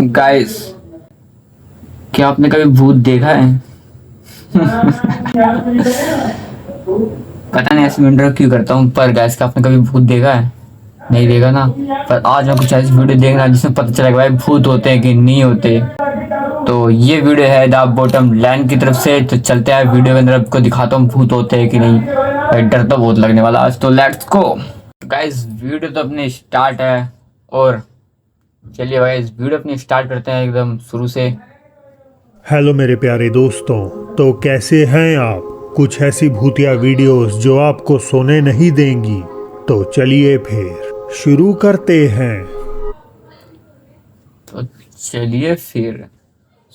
Guys, क्या आपने कभी भूत देखा है? पता नहीं ऐसे में इंटरव्यू क्यों करता हूँ, पर गाइस क्या आपने कभी भूत देखा है? नहीं देखा ना। पर आज मैं कुछ ऐसी वीडियो देखना जिसमें पता चलेगा भाई भूत होते हैं कि नहीं होते। तो ये वीडियो है द बॉटम लाइन की तरफ से। तो चलते हैं वीडियो के अंदर, आपको दिखाता हूँ भूत होते हैं कि नहीं। भाई डर तो बहुत लगने वाला आज, तो लेट्स गो। गाइस वीडियो तो अपने स्टार्ट है, और चलिए भाई इस वीडियो अपनी स्टार्ट करते हैं एकदम शुरू से। हेलो मेरे प्यारे दोस्तों, तो कैसे हैं आप? कुछ ऐसी भूतिया वीडियोस जो आपको सोने नहीं देंगी। तो चलिए फिर शुरू करते हैं। तो चलिए फिर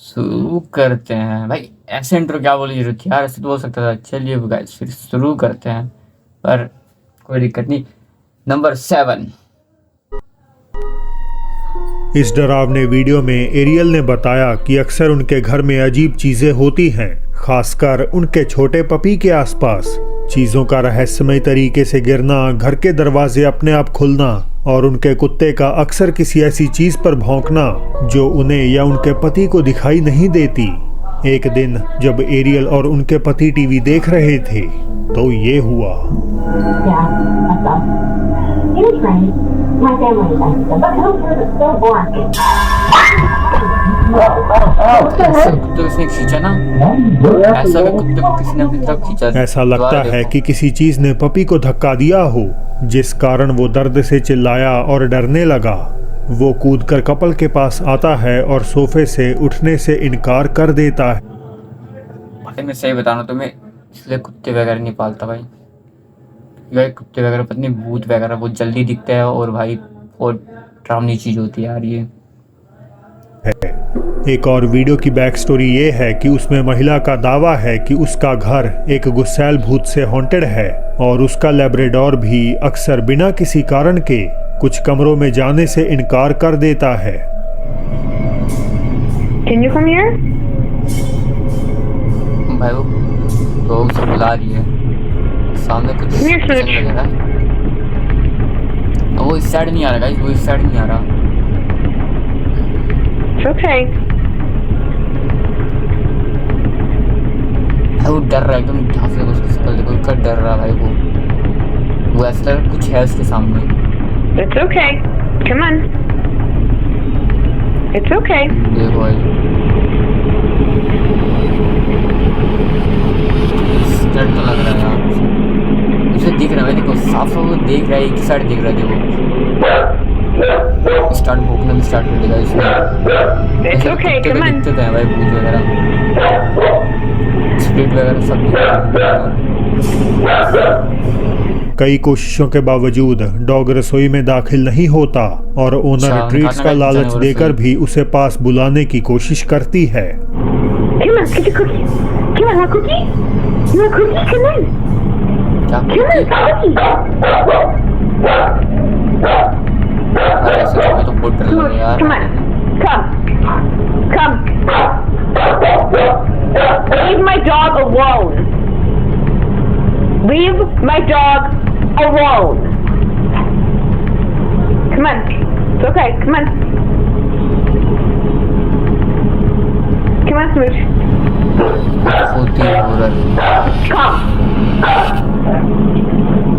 शुरू करते हैं। भाई ऐसे इंट्रो क्या बोली जरूरत थी यार, ऐसे तो बोल सकता था। चलिए गाइस फिर शुरू करते हैं, पर कोई दिक्कत नहीं। नंबर 7। इस डरावने वीडियो में एरियल ने बताया कि अक्सर उनके घर में अजीब चीजें होती हैं, खासकर उनके छोटे पपी के आसपास। चीजों का रहस्यमय तरीके से गिरना, घर के दरवाजे अपने आप खुलना और उनके कुत्ते का अक्सर किसी ऐसी चीज पर भौंकना जो उन्हें या उनके पति को दिखाई नहीं देती। एक दिन जब एरियल और उनके पति टीवी देख रहे थे तो ये हुआ। ऐसा लगता है कि किसी चीज ने पपी को धक्का दिया हो, जिस कारण वो दर्द से चिल्लाया और डरने लगा। वो कूदकर कपल के पास आता है और सोफे से उठने से इनकार कर देता है। भाई मैं सही बता रहा हूँ तुम्हें, इसलिए कुत्ते वगैरह नहीं पालता भाई। भाई कुत्ते वगैरह पत्नी भूत वगैरह बहुत जल्दी दिखते हैं, और भाई बहुत डरावनी चीज होती है यार ये। एक और वीडियो की बैक स्टोरी ये है कि उसमें महिला का दावा है कि उसका घर एक गुस्सैल भूत से हॉन्टेड है, और उसका लैब्राडोर भी अक्सर बिना किसी कारण के कुछ कमरों में जाने से इनकार कर देता है। Can you come here? भाई वो उसे बुला रही है, सामने कुछ लग रहा है। वो इस साइड नहीं आ रहा गाइस, वो इस साइड नहीं आ रहा। It's okay. वो डर रहा है एकदम, ढांसे उसकी शक्ल देखो, क्या डर रहा है भाई वो ऐसा लग रहा कुछ है उसके सामने। It's okay. Come on. It's okay. देखो भाई डर तो लग रहा है यार उसे दिख रहा है। देखो साफ साफ वो देख रहा है, एक साइड देख रहा है। देखो स्टार्ट भौंकना भी स्टार्ट कर देगा इसमें। It's okay. Come on. दिखते हैं भाई भूत वगैरह, स्प्रिट वगैरह सब दिखते हैं। कई कोशिशों के बावजूद डॉग रसोई में दाखिल नहीं होता, और ओनर ट्रीट्स का लालच देकर भी उसे पास बुलाने की कोशिश करती है। Come on, get a cookie. Come on, want a cookie? You want a cookie? Come on. Come on, cookie. तो बहुत डर लग रहा है यार। Come on. Come. Leave my dog alone. Leave my dog alone. Come on. It's okay. Come on. Come on, Smooch. Come.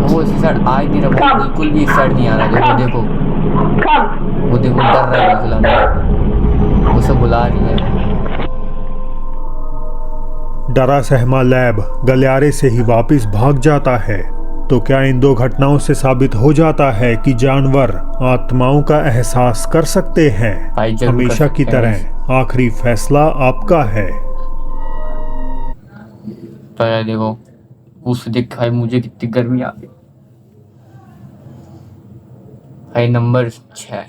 वो इस side आ ही नहीं रहा, बिल्कुल भी इस साइड नहीं आ रहा। देखो Come. वो देखो डर रहा है फिलहाल, उसे बुला रही है। डरा सहमा लैब गलियारे से ही वापस भाग जाता है। तो क्या इन दो घटनाओं से साबित हो जाता है कि जानवर आत्माओं का एहसास कर सकते हैं? हमेशा की तरह आखिरी फैसला आपका है। तो यार देखो उसे देख भाई मुझे कितनी गर्मी आ गई भाई। नंबर 6।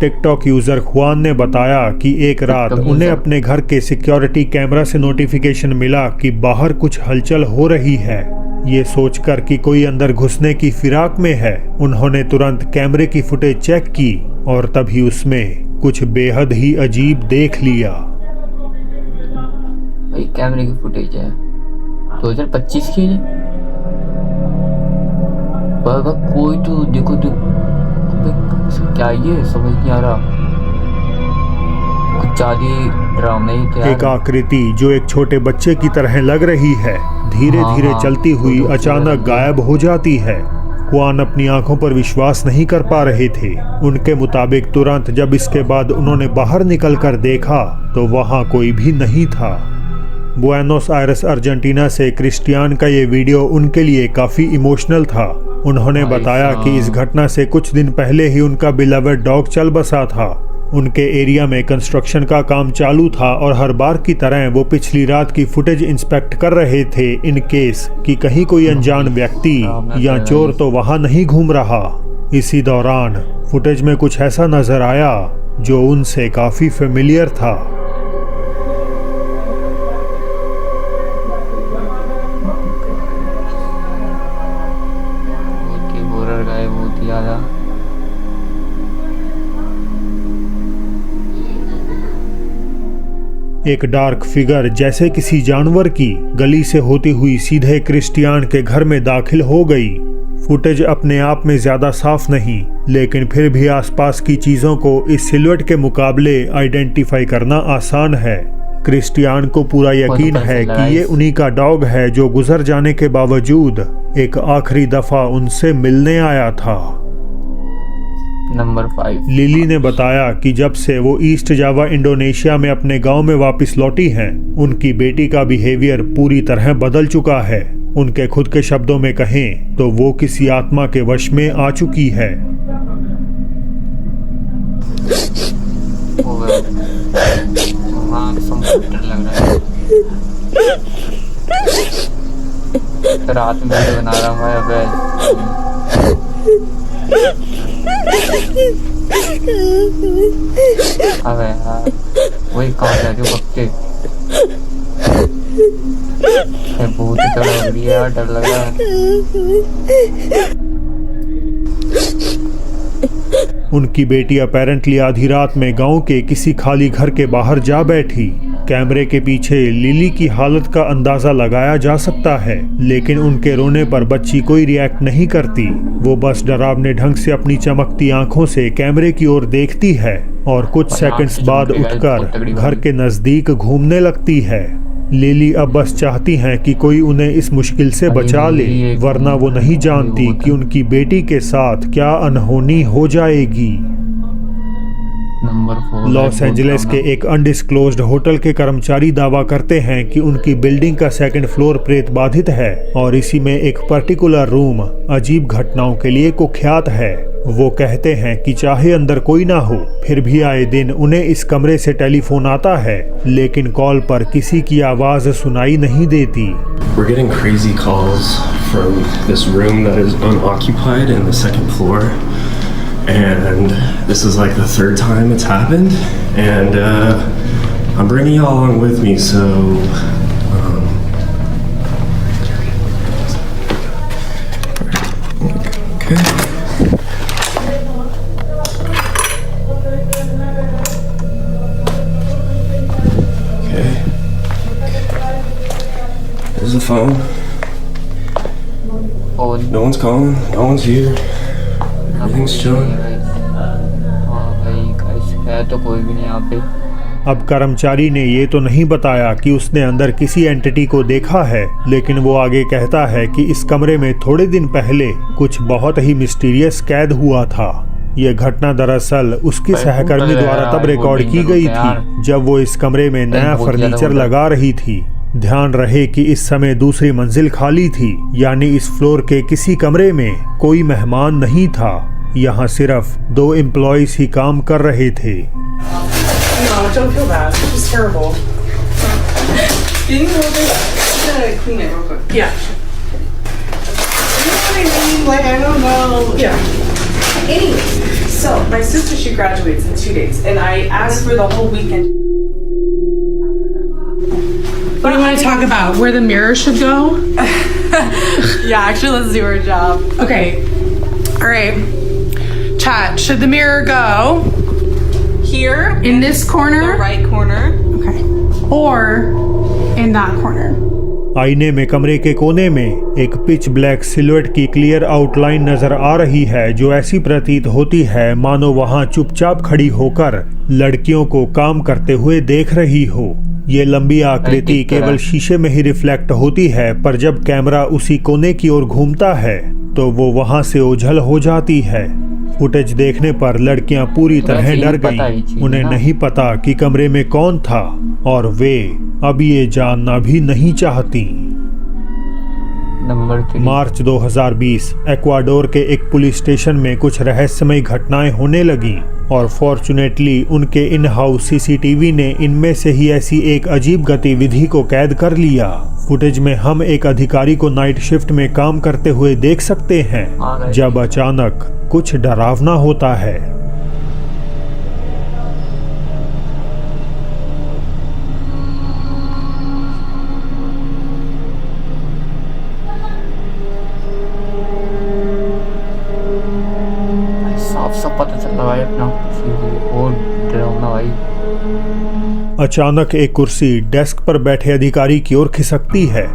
टिकटॉक यूजर खुआन ने बताया कि एक रात उन्हें अपने घर के सिक्योरिटी कैमरा से नोटिफिकेशन मिला कि बाहर कुछ हलचल हो रही है। ये सोचकर कि कोई अंदर घुसने की फिराक में है, उन्होंने तुरंत कैमरे की फुटेज चेक की, और तभी उसमें कुछ बेहद ही अजीब देख लिया। भाई कैमरे की फुटेज है 2025 की है। कोई तो देखो तो क्या ये समझ नहीं आ रहा। ज्यादा डरावना ही थे एक यार। आकृति जो एक छोटे बच्चे की तरह लग रही है धीरे हाँ, धीरे हाँ, चलती हुई वो तो अचानक पूरा गायब हो जाती है। क्वान अपनी आंखों पर विश्वास नहीं कर पा रहे थे। उनके मुताबिक तुरंत जब इसके बाद उन्होंने बाहर निकलकर देखा तो वहां कोई भी नहीं था। बुएनोस आयरेस अर्जेंटीना से क्रिस्टियान का ये वीडियो उनके लिए काफी इमोशनल था। उन्होंने भाई बताया कि इस साहब। घटना से कुछ दिन पहले ही उनका बिलवेड डॉग चल बसा था। उनके एरिया में कंस्ट्रक्शन का काम चालू था और हर बार की तरह वो पिछली रात की फुटेज इंस्पेक्ट कर रहे थे इन केस कि कहीं कोई अनजान व्यक्ति या चोर तो वहां नहीं घूम रहा। इसी दौरान फुटेज में कुछ ऐसा नजर आया जो उनसे काफी फेमिलियर था। बहुत ही हॉरर गाय, बहुत ही ज्यादा। एक डार्क फिगर जैसे किसी जानवर की गली से होती हुई सीधे क्रिस्टियान के घर में दाखिल हो गई। फुटेज अपने आप में ज्यादा साफ नहीं, लेकिन फिर भी आसपास की चीजों को इस सिलुएट के मुकाबले आइडेंटिफाई करना आसान है। क्रिस्टियान को पूरा यकीन है कि ये उन्हीं का डॉग है जो गुजर जाने के बावजूद एक आखिरी दफा उनसे मिलने आया था। नंबर 5। लिली ने बताया कि जब से वो ईस्ट जावा इंडोनेशिया में अपने गांव में वापस लौटी हैं, उनकी बेटी का बिहेवियर पूरी तरह बदल चुका है। उनके खुद के शब्दों में कहें तो वो किसी आत्मा के वश में आ चुकी है। हाँ, कंप्यूटर लग रहा है। रात में वीडियो बना रहा हूँ मैं। अबे यार, वही कहाँ जा रही हो बक्के? बहुत ही डर लग रही है यार, डर लग रहा है। उनकी बेटी अपेरेंटली आधी रात में गांव के किसी खाली घर के बाहर जा बैठी। कैमरे के पीछे लिली की हालत का अंदाजा लगाया जा सकता है, लेकिन उनके रोने पर बच्ची कोई रिएक्ट नहीं करती। वो बस डरावने ढंग से अपनी चमकती आंखों से कैमरे की ओर देखती है और कुछ सेकंड्स बाद उठकर घर के नजदीक घूमने लगती है। लिली अब बस चाहती हैं कि कोई उन्हें इस मुश्किल से बचा ले, वरना वो नहीं जानती कि उनकी बेटी के साथ क्या अनहोनी हो जाएगी। नंबर 4। लॉस एंजलिस के एक अनडिस्क्लोज्ड होटल के कर्मचारी दावा करते हैं कि उनकी बिल्डिंग का सेकंड फ्लोर प्रेत बाधित है और इसी में एक पर्टिकुलर रूम अजीब घटनाओं के लिए कुख्यात है। वो कहते हैं कि चाहे अंदर कोई ना हो, फिर भी आए दिन उन्हें इस कमरे से टेलीफोन आता है, लेकिन कॉल पर किसी की आवाज सुनाई नहीं देती। We're getting crazy calls from this room that is unoccupied in the second floor, and this is like the third time it's happened, and I'm bringing you all along with me, so okay. There's the phone. और No one's calling. No one's here. Everything's chilling. हाँ भाई guys, है तो कोई भी नहीं यहाँ पे। अब कर्मचारी ने ये तो नहीं बताया कि उसने अंदर किसी एंटिटी को देखा है, लेकिन वो आगे कहता है कि इस कमरे में थोड़े दिन पहले कुछ बहुत ही मिस्टीरियस कैद हुआ था। यह घटना दरअसल उसकी सहकर्मी द्वारा तब रिकॉर्ड की गई थी जब वो इस कमरे में नया फर्नीचर लगा रही थी। ध्यान रहे कि इस समय दूसरी मंजिल खाली थी, यानी इस फ्लोर के किसी कमरे में कोई मेहमान नहीं था। यहाँ सिर्फ 2 एम्प्लॉइज ही काम कर रहे थे। No, don't feel bad. It was terrible. Can you hold it? I'm gonna clean it real quick. Yeah. You know what I mean? Like, I don't know. Yeah. Anyways, so my sister, she graduates in 2 days, and I asked for the whole weekend. What do you want to talk about? Where the mirror should go? Yeah, actually, let's do her job. Okay. All right. Chat. Should the mirror go Here. in this corner? The right corner. Okay. Or in that corner? आईने में कमरे के कोने में एक pitch black silhouette की clear outline नजर आ रही है, जो ऐसी प्रतीत होती है मानो वहां चुपचाप खड़ी होकर लड़कियों को काम करते हुए देख रही हो। ये लंबी आकृति केवल शीशे में ही रिफ्लेक्ट होती है, पर जब कैमरा उसी कोने की ओर घूमता है तो वो वहां से ओझल हो जाती है। फुटेज देखने पर लड़कियां पूरी तरह डर गईं। उन्हें नहीं पता कि कमरे में कौन था और वे अब ये जानना भी नहीं चाहती। नंबर 3। मार्च 2020 एक्वाडोर के एक पुलिस स्टेशन में कुछ रहस्यमय घटनाएं होने लगीं और फॉर्चुनेटली उनके इन हाउस सीसीटीवी ने इनमें से ही ऐसी एक अजीब गतिविधि को कैद कर लिया। फुटेज में हम एक अधिकारी को नाइट शिफ्ट में काम करते हुए देख सकते हैं, जब अचानक कुछ डरावना होता है। साफ पता चल रहा है अपना और डरावना भाई। अचानक एक कुर्सी डेस्क पर बैठे अधिकारी की ओर खिसकती है।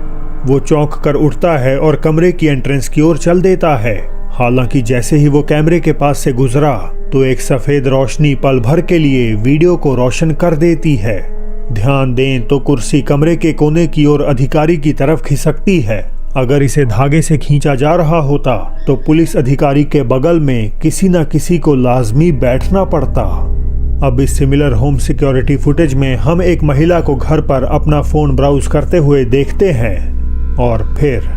वो चौंक कर उठता है और कमरे की एंट्रेंस की ओर चल देता है। हालांकि जैसे ही वो कैमरे के पास से गुजरा तो एक सफेद रोशनी पल भर के लिए वीडियो को रोशन कर देती है। ध्यान दें तो कुर्सी कमरे के कोने की ओर अधिकारी की तरफ खिसकती है। अगर इसे धागे से खींचा जा रहा होता तो पुलिस अधिकारी के बगल में किसी न किसी को लाजमी बैठना पड़ता। अब इस सिमिलर होम सिक्योरिटी फुटेज में हम एक महिला को घर पर अपना फोन ब्राउज करते हुए देखते हैं और फिर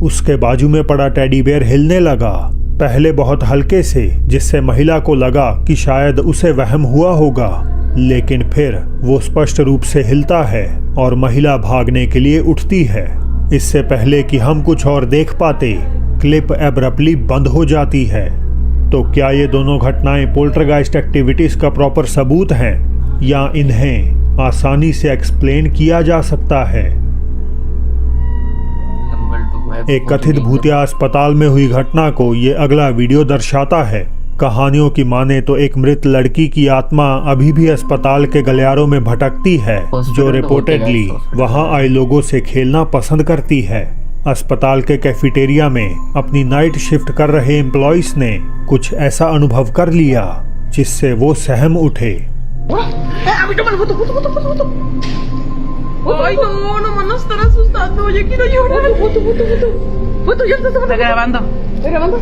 उसके बाजू में पड़ा टेडी बेयर हिलने लगा, पहले बहुत हल्के से, जिससे महिला को लगा कि शायद उसे वहम हुआ होगा, लेकिन फिर वो स्पष्ट रूप से हिलता है और महिला भागने के लिए उठती है। इससे पहले कि हम कुछ और देख पाते, क्लिप एब्रप्टली बंद हो जाती है। तो क्या ये दोनों घटनाएं पोल्टरगाइस्ट एक्टिविटीज का प्रॉपर सबूत हैं या इन्हें आसानी से एक्सप्लेन किया जा सकता है? एक कथित भूतिया अस्पताल में हुई घटना को ये अगला वीडियो दर्शाता है। कहानियों की माने तो एक मृत लड़की की आत्मा अभी भी अस्पताल के गलियारों में भटकती है, जो रिपोर्टेडली वहां आए लोगों से खेलना पसंद करती है। अस्पताल के कैफेटेरिया में अपनी नाइट शिफ्ट कर रहे एम्प्लॉइज ने कुछ ऐसा अनुभव कर लिया जिससे वो सहम उठे। Ay, no, no nos están asustando. Yo quiero llorar. Foto, ya está grabando. ¿Estoy grabando?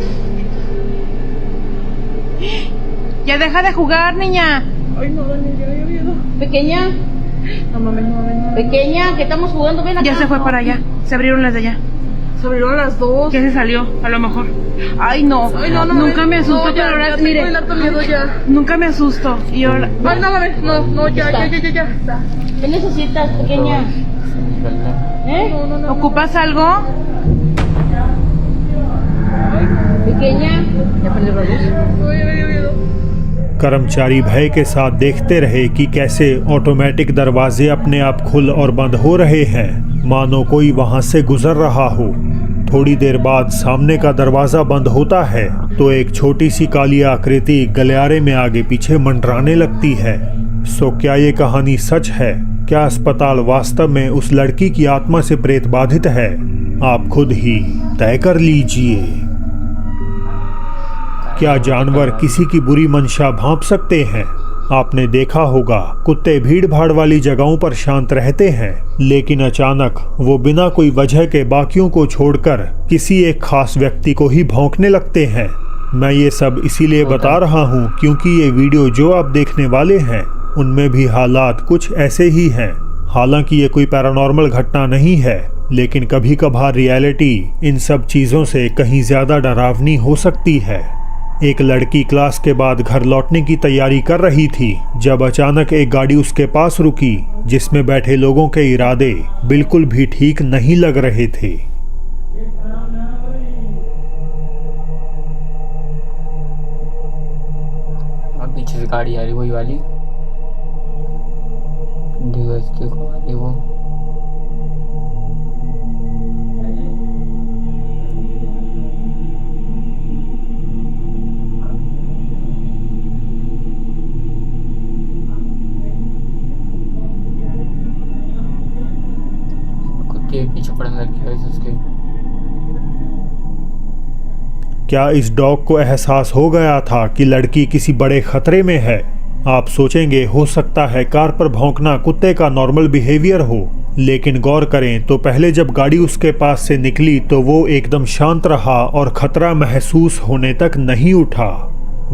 Ya deja de jugar, niña. Ay, no, Dani, ya había miedo. Pequeña, No mames, no mames, no mames. pequeña, que estamos jugando, ven acá. Ya se fue para allá. Se abrieron las de allá. Se abrieron las dos. Ya se salió, a lo mejor. Ay, no. Ay, no, no Nunca mames. me asusto, No, ya, pero ahora, ya mire. tengo el harto miedo ya. Nunca me asusto. Y ahora. Ay, no mames, no, ya. ¿Qué necesitas, pequeña? ¿Eh? ¿Ocupas algo? Pequeña, ya prendió la luz. Ay, ya me dio miedo. कर्मचारी भय के साथ देखते रहे कि कैसे automatic दरवाजे अपने आप खुल और बंद हो रहे हैं, मानो कोई वहां से गुजर रहा हो। थोड़ी देर बाद सामने का दरवाजा बंद होता है तो एक छोटी सी काली आकृति गलियारे में आगे पीछे मंडराने लगती है। सो क्या ये कहानी सच है? क्या अस्पताल वास्तव में उस लड़की की आत्मा से प्रेत बाधित है? आप खुद ही तय कर लीजिए। क्या जानवर किसी की बुरी मंशा भांप सकते हैं? आपने देखा होगा कुत्ते भीड़ भाड़ वाली जगहों पर शांत रहते हैं, लेकिन अचानक वो बिना कोई वजह के बाकियों को छोड़कर किसी एक खास व्यक्ति को ही भौंकने लगते हैं। मैं ये सब इसीलिए बता रहा हूँ क्योंकि ये वीडियो जो आप देखने वाले हैं उनमें भी हालात कुछ ऐसे ही हैं। हालांकि ये कोई पैरानॉर्मल घटना नहीं है, लेकिन कभी कभार रियलिटी इन सब चीज़ों से कहीं ज़्यादा डरावनी हो सकती है। एक लड़की क्लास के बाद घर लौटने की तैयारी कर रही थी जब अचानक एक गाड़ी उसके पास रुकी, जिसमें बैठे लोगों के इरादे बिल्कुल भी ठीक नहीं लग रहे थे। पीछे से गाड़ी आ रही, वही वाली। देखो वाली वो। कुत्ते पीछे पड़ने लग गया उसके। क्या इस डॉग को एहसास हो गया था कि लड़की किसी बड़े खतरे में है? आप सोचेंगे हो सकता है कार पर भौंकना कुत्ते का नॉर्मल बिहेवियर हो, लेकिन गौर करें तो पहले जब गाड़ी उसके पास से निकली तो वो एकदम शांत रहा और खतरा महसूस होने तक नहीं उठा।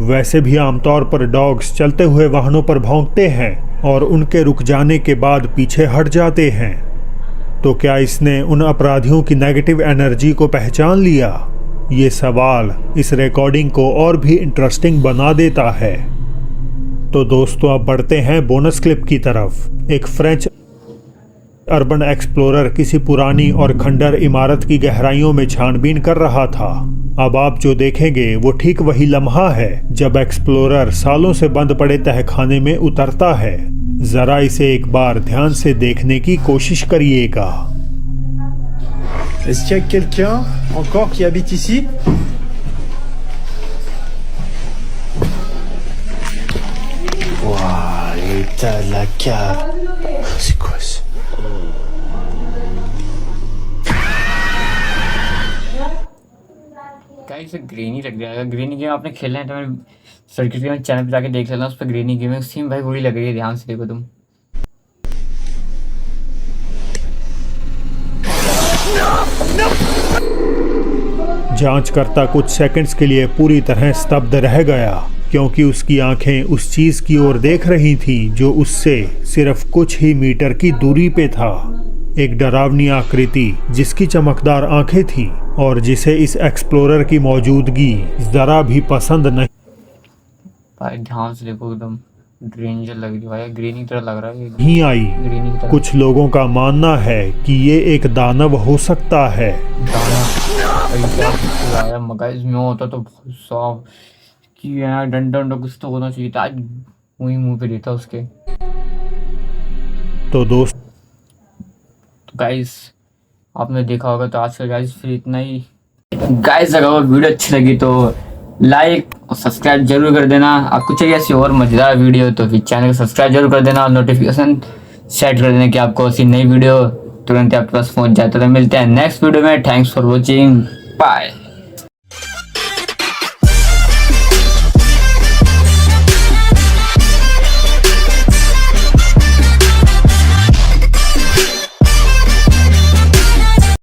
वैसे भी आमतौर पर डॉग्स चलते हुए वाहनों पर भौंकते हैं और उनके रुक जाने के बाद पीछे हट जाते हैं। तो क्या इसने उन अपराधियों की नेगेटिव एनर्जी को पहचान लिया? ये सवाल इस रिकॉर्डिंग को और भी इंटरेस्टिंग बना देता है। तो दोस्तों अब बढ़ते हैं बोनस क्लिप की तरफ। एक फ्रेंच अर्बन एक्सप्लोरर किसी पुरानी और खंडर इमारत की गहराइयों में छानबीन कर रहा था। अब आप जो देखेंगे वो ठीक वही लम्हा है जब एक्सप्लोरर सालों से बंद पड़े तहखाने में उतरता है। जरा इसे एक बार ध्यान से देखने की कोशिश करिएगा। Est-ce qu'il y a quelqu'un encore qui habite ici? Waouh, l'état de la cave. C'est quoi ça? Guys इसे ग्रेनी लग रहा है। ग्रेनी गेम आपने खेलना है तो मेरे सर्किट गेम चैनल पे जाके देख लेना, उस पर ग्रेनी गेम सेम भाई वही लग रही है। ध्यान से देखो तुम। जांचकर्ता कुछ सेकंड्स के लिए पूरी तरह स्तब्ध रह गया क्योंकि उसकी आंखें उस चीज की ओर देख रही थीं जो उससे सिर्फ कुछ ही मीटर की दूरी पे था। एक डरावनी आकृति जिसकी चमकदार आंखें थीं और जिसे इस एक्सप्लोरर की मौजूदगी जरा भी पसंद भाई ध्यान से देखो, एकदम डेंजर लग रही है। ग्रीनी तरह लग रहा है। नहीं आई। ग्रीनी की तरह। कुछ लोगों का मानना है कि ये एक दानव हो सकता है। आया मगर इसमें होता तो बहुत सॉफ्ट कि यार डंडा कुछ तो होना चाहिए था। आज मुंह पे देता उसके। तो दोस्त गाइस आपने देखा होगा तो आज का गाइस फिर इतना ही। गाइस अगर वीडियो अच्छी लगी तो लाइक और सब्सक्राइब जरूर कर देना। आपको चाहिए ऐसी और मजेदार वीडियो तो फिर चैनल को सब्सक्राइब जरूर कर देना और नोटिफिकेशन सेट कर देना कि आपको ऐसी नई वीडियो तुरंत आपके पास पहुंच जाए। तो मिलते हैं नेक्स्ट वीडियो में। Thanks for watching, bye.